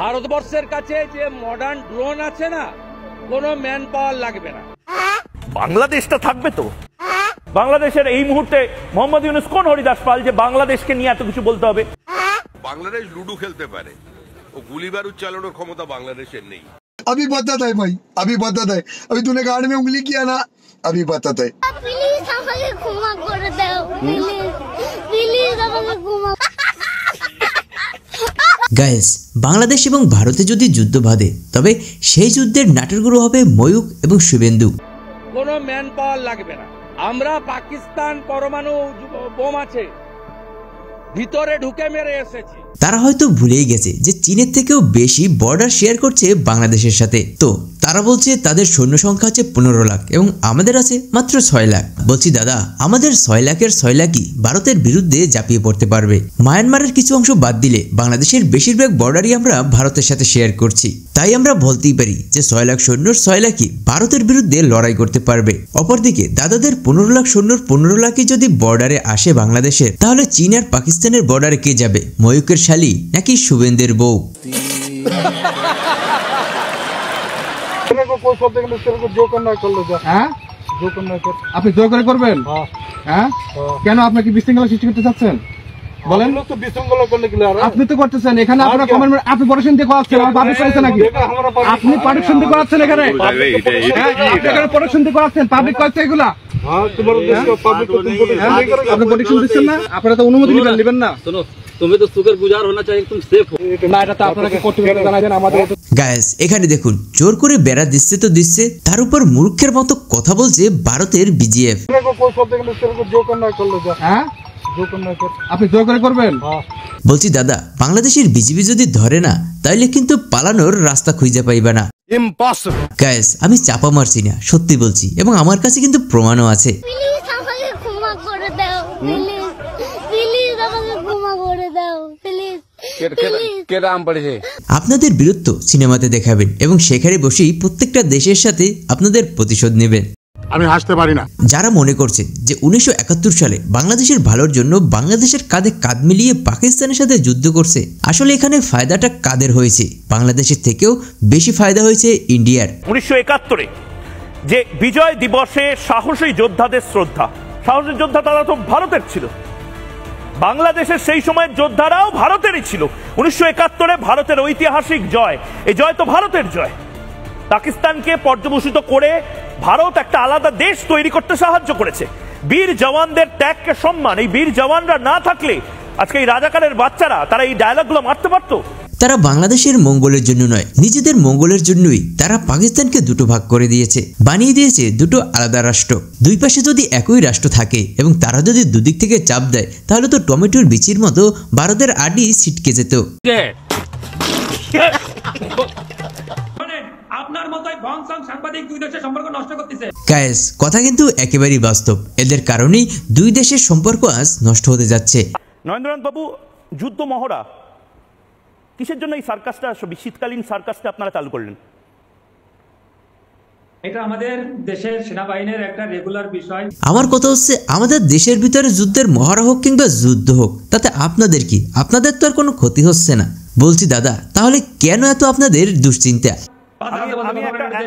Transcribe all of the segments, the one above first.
ভারতবর্ষের কাছে যে মডার্ন ড্রোন আছে না, কোনো ম্যান পাওয়ার লাগবে না। বাংলাদেশটা থাকবে তো। বাংলাদেশের এই মুহূর্তে মোহাম্মদ ইউনূস কোন হরিদাস পাল যে বাংলাদেশকে নিয়ে এত কিছু বলতে হবে? বাংলাদেশ লুডু খেলতে পারে, ও গুলি বারুদ চালানোর ক্ষমতা বাংলাদেশের নেই। अभी बताता है भाई, अभी बताता है। अभी तूने गाड़ी में उंगली किया ना, अभी बताता है। प्लीज আমাকে ক্ষমা করে দাও, প্লিজ আমাকে ক্ষমা। গাইস, বাংলাদেশ এবং ভারতে যদি যুদ্ধ বাঁধে তবে সেই যুদ্ধের নাটকগুলো হবে ময়ূক এবং শুভেন্দু। কোনো ম্যান পাওয়ার লাগবে না। আমরা পাকিস্তান পরমাণু বোম আছে ভিতরে ঢুকে মেরে এসেছি। তারা হয়তো ভুলেই গেছে যে চীনের থেকেও বেশি বর্ডার শেয়ার করছে বাংলাদেশের সাথে। তো তারা বলছে তাদের সৈন্য সংখ্যা আছে 15 লাখ এবং আমাদের আছে মাত্র 6 লাখ। বলছি দাদা, আমাদের 6 লাখের 6 লাখই ভারতের বিরুদ্ধে ঝাঁপিয়ে পড়তে পারবে। মায়ানমারের কিছু অংশ বাদ দিলে বাংলাদেশের বেশিরভাগ বর্ডারই আমরা ভারতের সাথে শেয়ার করছি। তাই আমরা বলতেই পারি যে 6 লাখ সৈন্যর 6 লাখই ভারতের বিরুদ্ধে লড়াই করতে পারবে। অপরদিকে দাদাদের 15 লাখ সৈন্যর 15 লাখই যদি বর্ডারে আসে বাংলাদেশের, তাহলে চীন আর পাকিস্তানের বর্ডারে কে যাবে? ময়ূকের শালী নাকি শুভেন্দের বউ? আপনি জোর করে করবেন? হ্যাঁ, কেন? আপনাকে বিশৃঙ্খলা সৃষ্টি করতে চাচ্ছেন? বলেন তো, বিশৃঙ্খলা করলে কি? আপনি তো করতেছেন এখানে। আপনারা কমেন্ট, আপনি প্রোটেকশন দিয়ে করাচ্ছেন, আমার পাবলিক করেছেন নাকি? আপনি প্রোটেকশন দিয়ে করাচ্ছেন এখানে, এখানে প্রোটেকশন দিয়ে করাচ্ছেন, পাবলিক করছে এগুলা। আপনি প্রোটেকশন দিচ্ছেন না, আপনারা তো অনুমতি নেবেন না। तुम्हें तो शुक्रगुजार होना चाहिए, तुम सेफ हो না। এটা তো আপনাকে কর্তৃপক্ষ জানাবেন আমাদের। গাইস, এখানে দেখুন, জোর করে বেড়া দিচ্ছে তো দিচ্ছে, তার উপর মূর্খের মতো কথা বলছে ভারতের বিজিএফ। হ্যাঁ, আপনি জোর করে করবেন? বলছি দাদা, বাংলাদেশের বিজিবি যদি ধরে না, তাইলে কিন্তু পালানোর রাস্তা খুঁজে পাইবে না। ইম্পসিবল। গাইস, আমি চাপা মারছি না, সত্যি বলছি, এবং আমার কাছে কিন্তু প্রমাণও আছে। প্লিজ আমাকে ক্ষমা করে দাও, প্লিজ আমাকে ক্ষমা করে দাও, প্লিজ। আপনাদের বীরত্ব সিনেমাতে দেখাবেন এবং সেখানে বসেই প্রত্যেকটা দেশের সাথে আপনাদের প্রতিশোধ নেবেন। আমি হাসতে পারি না। যারা মনে করছেন যে 1971 সালে বাংলাদেশের ভালোর জন্য বাংলাদেশের কাঁধে কাঁধ মিলিয়ে পাকিস্তানের সাথে যুদ্ধ করছে, আসলে এখানে ফায়দাটা কাদের হয়েছে? বাংলাদেশের থেকেও বেশি ফায়দা হয়েছে ইন্ডিয়ার। 1971-এ যে বিজয় দিবসে সাহসী যোদ্ধাদের শ্রদ্ধা, সাহসী যোদ্ধা তারা তো ভারতের ছিল, বাংলাদেশের সেই সময়ের যোদ্ধারাও ভারতেরই ছিল। 1971-এ ভারতের ঐতিহাসিক জয়, এই জয় তো ভারতের জয়। পাকিস্তানকে পর্যবসিত করে ভারত একটা আলাদা দেশ তৈরি করতে সাহায্য করেছে। বীর জওয়ানদের ত্যাগকে সম্মান, এই বীর জওয়ানরা না থাকলে আজকে এই রাজাকারের বাচ্চারা তারা এই ডায়লগগুলো মারতে পারতো? তারা বাংলাদেশের মঙ্গলের জন্য নয়, নিজেদের মঙ্গলের জন্যই তারা পাকিস্তানকে দুটো ভাগ করে দিয়েছে, বানিয়ে দিয়েছে দুটো আলাদা রাষ্ট্র। দুই পাশে যদি একই রাষ্ট্র থাকে এবং তারা যদি দুদিক থেকে চাপ দেয়, তাহলে তো টমেটোর বিচির মতো ভারতের আডি ছিটকে যেত। আপনার মতোই ভংসং সাংবাদিক দুই দেশের সম্পর্ক নষ্ট করতেছে। গাইস, কথা কিন্তু একেবারেই বাস্তব। এদের কারণেই দুই দেশের সম্পর্ক আজ নষ্ট হতে যাচ্ছে। নরেন্দ্রনাথ বাবু, যুদ্ধ মহড়া কিসের জন্য এই সার্কাসটা, শীতকালীন সার্কাসটা আপনারা চালু করলেন? এটা আমাদের দেশের সেনাবাহিনীর একটা রেগুলার বিষয়। আমার কথা হচ্ছে, আমাদের দেশের ভিতরে যুদ্ধের মহড়া হোক কিংবা যুদ্ধ হোক, তাতে আপনাদের কি? আপনাদের তো আর কোনো ক্ষতি হচ্ছে না। বলছি দাদা, তাহলে কেন এত আপনাদের দুশ্চিন্তা?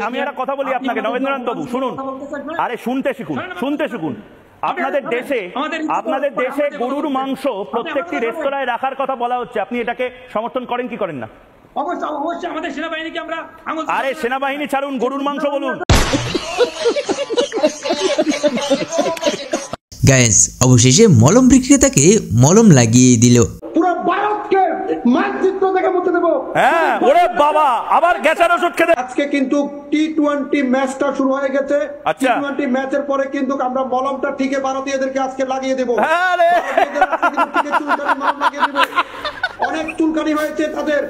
আমি একটা কথা বলি আপনাকে, নরেন্দ্রনাথ বাবু শুনুন, আরে শুনতে শিখুন, শুনতে শিখুন। আপনাদের দেশে গরুর মাংস প্রত্যেকটি রেস্তোরাঁয় রাখার কথা বলা হচ্ছে, আপনি এটাকে সমর্থন করেন কি করেন না? অবশ্যই আমাদের সেনাবাহিনীকে আমরা, আরে সেনাবাহিনী ছাড়ুন, গরুর মাংস বলুন। গাইস, অবশেষে মলম বিক্রেতাকে মলম লাগিয়ে দিল। পুরো ভারতকে মানচিত্র দেখে বলতে দেব। হ্যাঁ, ওরে বাবা, আবার গ্যাসের ওষুধ খেতে। আজকে কিন্তু টি20 ম্যাচটা শুরু হয়ে গেছে। টি20 ম্যাচের পরে কিন্তু আমরা মলমটা ঠিকই ভারতীয়দেরকে আজকে লাগিয়ে দেব। অনেক চুলকানি হয়েছে তাদের,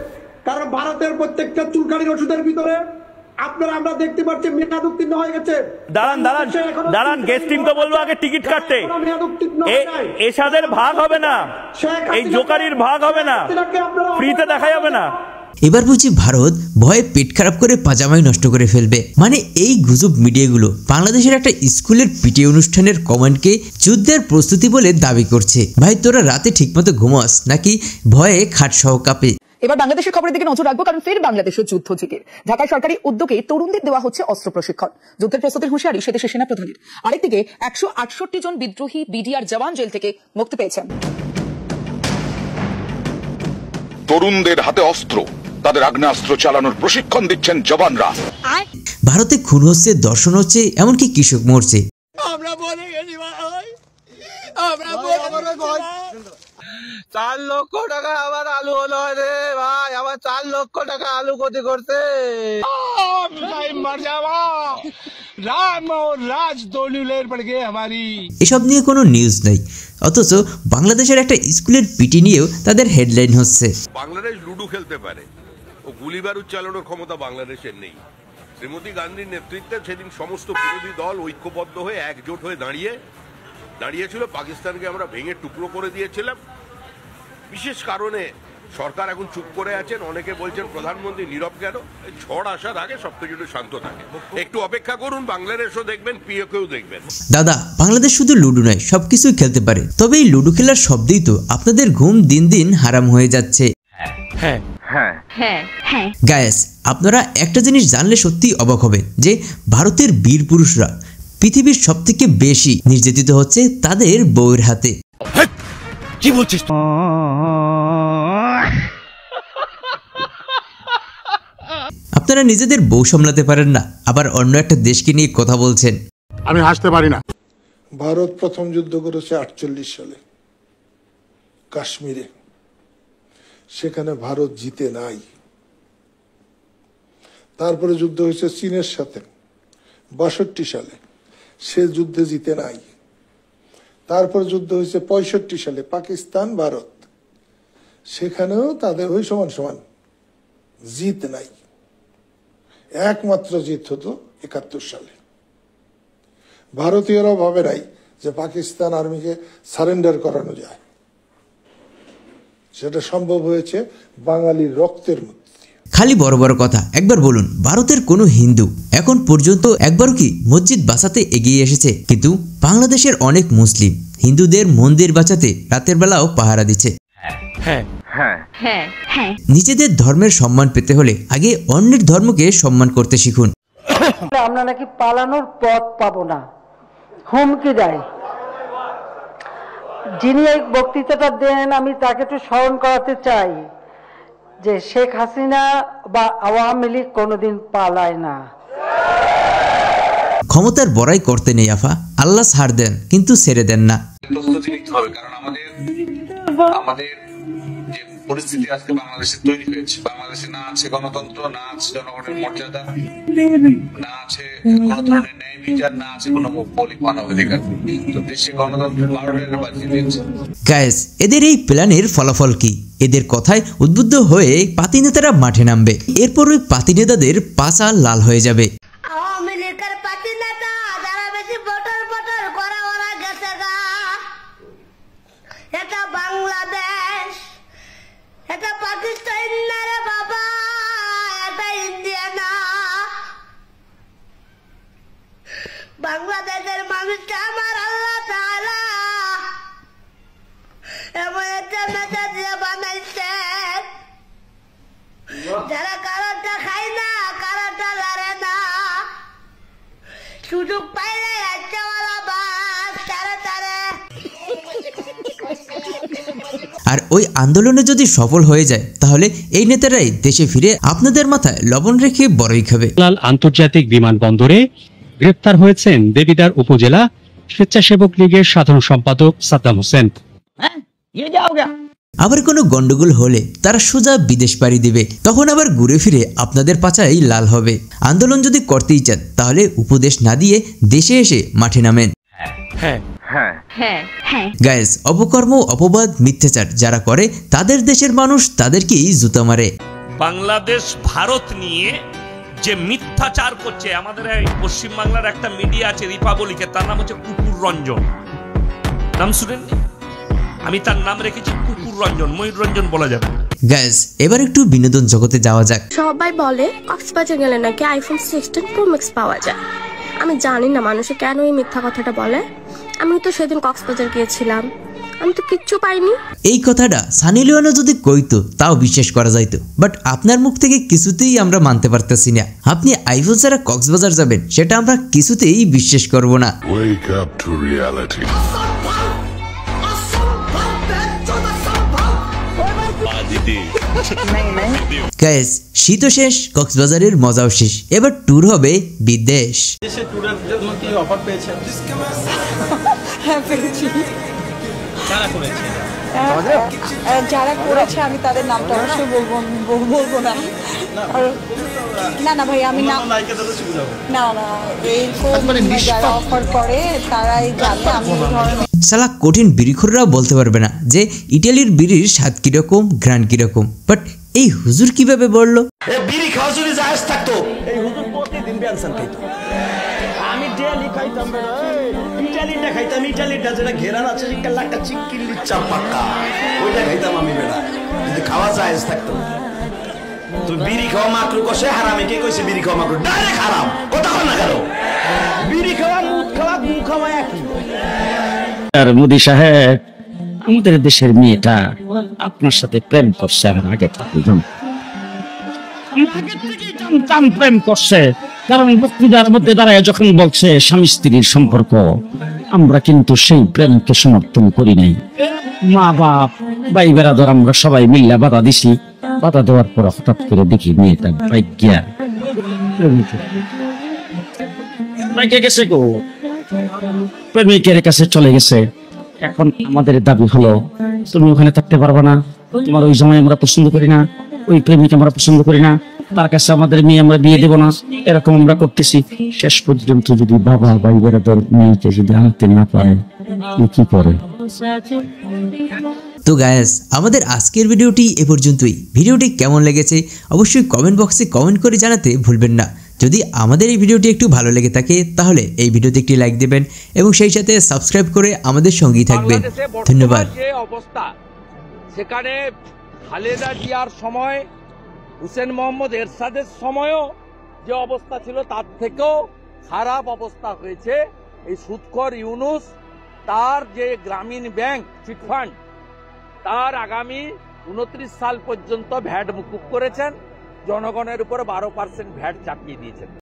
কারণ ভারতের প্রত্যেকটা চুলকানির ওষুধের ভিতরে আপনারা আমরা দেখতে পাচ্ছি মেয়াদ উত্তীর্ণ হয়ে গেছে। দাঁড়ান, গেস্ট টিম তো বলবো আগে টিকিট কাটতে। এসাদের ভাগ হবে না, এই জোকারির ভাগ হবে না, ফ্রিতে দেখা যাবে না। এবার বুঝি ভারত ভয়ে পেট খারাপ করে পাজামাই নষ্ট করে ফেলবে। মানে এই গুজব মিডিয়াগুলো বাংলাদেশের একটা স্কুলের পিটি অনুষ্ঠানের কমেন্টকে যুদ্ধের প্রস্তুতি বলে দাবি করছে। ভাই, তোরা রাতে ঠিকমতো ঘুমাস নাকি ভয়ে খাট সহ কাঁপে? এবার বাংলাদেশের খবরের দিকে নজর রাখবো, কারণ ফের বাংলাদেশের যুদ্ধ জিকির। ঢাকায় সরকারি উদ্যোগে তরুণদের দেওয়া হচ্ছে অস্ত্র প্রশিক্ষণ। যুদ্ধের প্রস্তুতির হুঁশিয়ারি সেদেশের সেনাপ্রধানের। আরেকদিকে 168 জন বিদ্রোহী বিডিআর জওয়ান জেল থেকে মুক্তি পেয়েছেন। তরুণদের হাতে অস্ত্র, তাদের আগ্নেয়াস্ত্র চালানোর প্রশিক্ষণ দিচ্ছেন জওয়ানরা। ভারতে খুন হচ্ছে, দর্শন হচ্ছে, এমনকি কৃষক মরছে। আমরা বলে গেছি ভাই, আমরা 4 লক্ষ টাকা আমার আলু হলো রে ভাই, আমার 4 লক্ষ টাকা আলু ক্ষতি করছে। এসব নিয়ে কোনো নিউজ নাই, অথচ বাংলাদেশের একটা স্কুলের পিটি নিয়েও তাদের হেডলাইন হচ্ছে। বাংলাদেশ লুডু খেলতে পারে, ও গুলি বারুদ চালানোর ক্ষমতা বাংলাদেশের নেই। শ্রীমতী গান্ধীর নেতৃত্বে সেদিন সমস্ত বিরোধী দল ঐক্যবদ্ধ হয়ে একজোট হয়ে দাঁড়িয়েছিল। পাকিস্তানকে আমরা ভেঙে টুকরো করে দিয়েছিলাম। বিশেষ কারণে সরকার এখন চুপ করে আছেন। অনেকে বলছেন প্রধানমন্ত্রী নীরব কেন? ঝড় আসার আগে সবকিছু একটু শান্ত থাকে, একটু অপেক্ষা করুন। বাংলাদেশও দেখবেন, পিওকেও দেখবেন। দাদা, বাংলাদেশ শুধু লুডু নয়, সবকিছুই খেলতে পারে। তবে এই লুডু খেলার শব্দেই তো আপনাদের ঘুম দিন দিন হারাম হয়ে যাচ্ছে। গায়েস, আপনারা একটা জিনিস জানলে সত্যি অবাক হবেন যে ভারতের বীর পুরুষরা পৃথিবীর সবথেকে বেশি নির্যাতিত হচ্ছে তাদের বউয়ের হাতে। কি বলছিস? আপনারা নিজেদের বউ সামলাতে পারেন না, আবার অন্য একটা দেশকে নিয়ে কথা বলছেন। আমি হাসতে পারি না। ভারত প্রথম যুদ্ধ করেছে 48 সালে কাশ্মীরে, সেখানে ভারত জিতে নাই। তারপরে যুদ্ধ হয়েছে চীনের সাথে 62 সালে, সে যুদ্ধে জিতে নাই। তারপর যুদ্ধ হয়েছে 65 সালে পাকিস্তান ভারত, সেখানেও তাদের ওই সমান সমান জিত নাই। একমাত্র জিত হতো 71 সালে। ভারতীয়রাও ভাবে নাই যে পাকিস্তান আর্মিকে সারেন্ডার করানো যায়। সেটা সম্ভব হয়েছে বাঙালির রক্তের মধ্যে। খালি বড় বড় কথা, একবার বলুন ভারতের কোনো হিন্দু এখন পর্যন্ত একবারও কি মসজিদ বাঁচাতে এগিয়ে এসেছে? কিন্তু বাংলাদেশের অনেক মুসলিম হিন্দুদের মন্দির বাঁচাতে রাতের বেলাও পাহারা দিচ্ছে। নিজেদের ধর্মের সম্মান পেতে হলে আগে অন্যের ধর্মকে সম্মান করতে শিখুন। আমরা নাকি পালানোর পথ পাবো না, হুমকি দেয়। যিনি এই বক্তৃতাটা দেন, আমি তাকে একটু স্মরণ করাতে চাই যে শেখ হাসিনা বা আওয়ামী লীগ কোনোদিন পালায় না। ক্ষমতার বড়াই করতে নেই আফা, আল্লাহ ছাড় দেন কিন্তু ছেড়ে দেন না। প্রস্তুতি নিতে হবে, কারণ আমাদের যে পরিস্থিতি আজকে বাংলাদেশে তৈরি হয়েছে, বাংলাদেশে না আছে গণতন্ত্র, না আছে জনগণের মর্যাদা, না আছে কোন ধরনের ন্যায় বিচার, না আছে কোনো মৌলিক মানবাধিকার। তো দেশে গণতন্ত্র 12টা বাজিয়ে দিয়েছে। গাইস, এদের এই প্ল্যানের ফলাফল কি? এদের কথায় উদ্বুদ্ধ হয়ে পাতি নেতারা মাঠে নামবে, এরপর ওই পাতি নেতাদের পাছা লাল হয়ে যাবে। আওয়ামী লীগের পাতি নেতা যারা বেশি বটর বটর করা ওরা গেছে গা। এটা বাংলাদেশ, এটা পাকিস্তান না রে বাবা, এটা ইন্ডিয়া না। বাংলাদেশের মানুষটা আমার আল্লাহ তাআলা এমন একটা নেতা দিয়ে বানাইছে যারা কারোটা খায় না, কারোটা লড়ে না, সুযোগ পাইলে আচ্ছাওয়ালা বাস তারে তারে। আর ওই আন্দোলনে যদি সফল হয়ে যায় তাহলে এই নেতারাই দেশে ফিরে আপনাদের মাথায় লবণ রেখে বড়ই খাবে। আন্তর্জাতিক বিমানবন্দরে গ্রেপ্তার হয়েছেন দেবিদ্বার উপজেলা স্বেচ্ছাসেবক লীগের সাধারণ সম্পাদক সাদ্দাম হোসেন। আবার কোনো গন্ডগোল হলে তারা সোজা বিদেশ পাড়ি দিবে, তখন আবার ঘুরে ফিরে আপনাদের পাছাই লাল হবে। আন্দোলন যদি করতেই চান তাহলে উপদেশ না দিয়ে দেশে এসে মাঠে নামেন। গাইস, অপকর্ম, অপবাদ, মিথ্যাচার যারা করে তাদের দেশের মানুষ তাদেরকেই জুতা মারে। বাংলাদেশ ভারত নিয়ে যে মিথ্যাচার করছে, আমাদের পশ্চিম বাংলার একটা মিডিয়া আছে রিপাবলিকে, তার নাম হচ্ছে কুকুর রঞ্জন। নাম শুনেননি? আমি তার নাম রেখেছি কুকুর রঞ্জন, ময়ূর রঞ্জন বলা যাবে। গাইস, এবার একটু বিনোদন জগতে যাওয়া যাক। সবাই বলে কক্সবাজার গেলে নাকি আইফোন 16 প্রো ম্যাক্স পাওয়া যায়। আমি জানি না মানুষে কেন এই মিথ্যা কথাটা বলে। আমি তো সেদিন কক্সবাজার গিয়েছিলাম, আমি তো কিচ্ছু পাইনি। এই কথাটা সানি লিওনও যদি কইতো তাও বিশ্বাস করা যাইতো, বাট আপনার মুখ থেকে কিছুতেই আমরা মানতে পারতেছি না। আপনি আইফোন ছাড়া কক্সবাজার যাবেন সেটা আমরা কিছুতেই বিশ্বাস করব না। Wake up to reality. Guys, শীতও শেষ, কক্সবাজারের মজাও শেষ, এবার ট্যুর হবে বিদেশ। দেশে ট্যুরের জন্য কি অফার পেয়েছেন? হ্যাঁ পেয়েছি। কারা করেছে? যারা করেছে আমি তাদের নামটা অবশ্যই বলবো না। না ভাই আমি না যারা অফার করে তারাই জানে। আমি সালা কঠিন বিড়িখোররাও বলতে পারবে না যে ইটালির বিড়ির স্বাদ কিরকম, ঘ্রাণ কিরকম, বাট এই হুজুর কিভাবে বললো? বিড়ি খাওয়া যদি জায়েজ থাকতো এই হুজুর প্রতিদিন বেনসান খাইতো। আমি ডেলি খাইতাম, ইটালিটা খাইতাম, ইটালিটা যেটা ঘেরান আছে একটা চিকিল্লির চাপ পাক্কা, ওইটা খাইতাম আমি বেড়া, যদি খাওয়া জায়েজ থাকতো। তুই বিড়ি খাওয়া মাকরু কষে হারামে কে কইছে বিড়ি খাওয়া মাকরু? ডাইরেক্ট হারাম, কথা বল না কেন? বিড়ি খাওয়া মুখ খাওয়া একই। আর মোদি সাহেব, আমাদের দেশের মেয়েটা আপনার সাথে প্রেম করছে, আমার আগে প্রেম করছে, কারণ বক্তৃতার মধ্যে দাঁড়ায় যখন বলছে স্বামী স্ত্রীর সম্পর্ক, আমরা কিন্তু সেই প্রেমকে সমর্থন করি নাই। মা বাপ ভাই বেড়াদর আমরা সবাই মিল্লা বাধা দিছি, বাধা দেওয়ার পর হঠাৎ করে দেখি মেয়েটা বাইকে গেছে গো, প্রেমিকের কাছে চলে গেছে। এখন আমাদের দাবি হলো তুমি ওখানে থাকতে পারবে না, তোমার ওই জামাই আমরা পছন্দ করি না, ওই প্রেমিক আমরা পছন্দ করি না, তার কাছে আমাদের মেয়ে আমরা বিয়ে দেবো না, এরকম আমরা করতেছি। শেষ পর্যন্ত যদি বাবা ভাই বেড়াদর মেয়েকে যদি আনতে না পারে কি করে? তো গাইস, আমাদের আজকের ভিডিওটি এ পর্যন্তই। ভিডিওটি কেমন লেগেছে অবশ্যই কমেন্ট বক্সে কমেন্ট করে জানাতে ভুলবেন না। যদি আমাদের এই ভিডিওটি একটু ভালো লেগে থাকে তাহলে এই ভিডিওতে একটি লাইক দেবেন এবং সেই সাথে সাবস্ক্রাইব করে আমাদের সঙ্গেই থাকবেন। ধন্যবাদ। যে অবস্থা সেখানে খালেদা জিয়ার সময়, হুসেন মোহাম্মদ এরশাদের সময়ও যে অবস্থা ছিল তার থেকেও খারাপ অবস্থা হয়েছে এই সুদখোর ইউনুস। তার যে গ্রামীণ ব্যাংক চিটফান্ড, তার আগামী 29 সাল পর্যন্ত ভ্যাট মুকুব করেছেন, জনগণের উপর 12% ভ্যাট চাপিয়ে দিয়েছেন।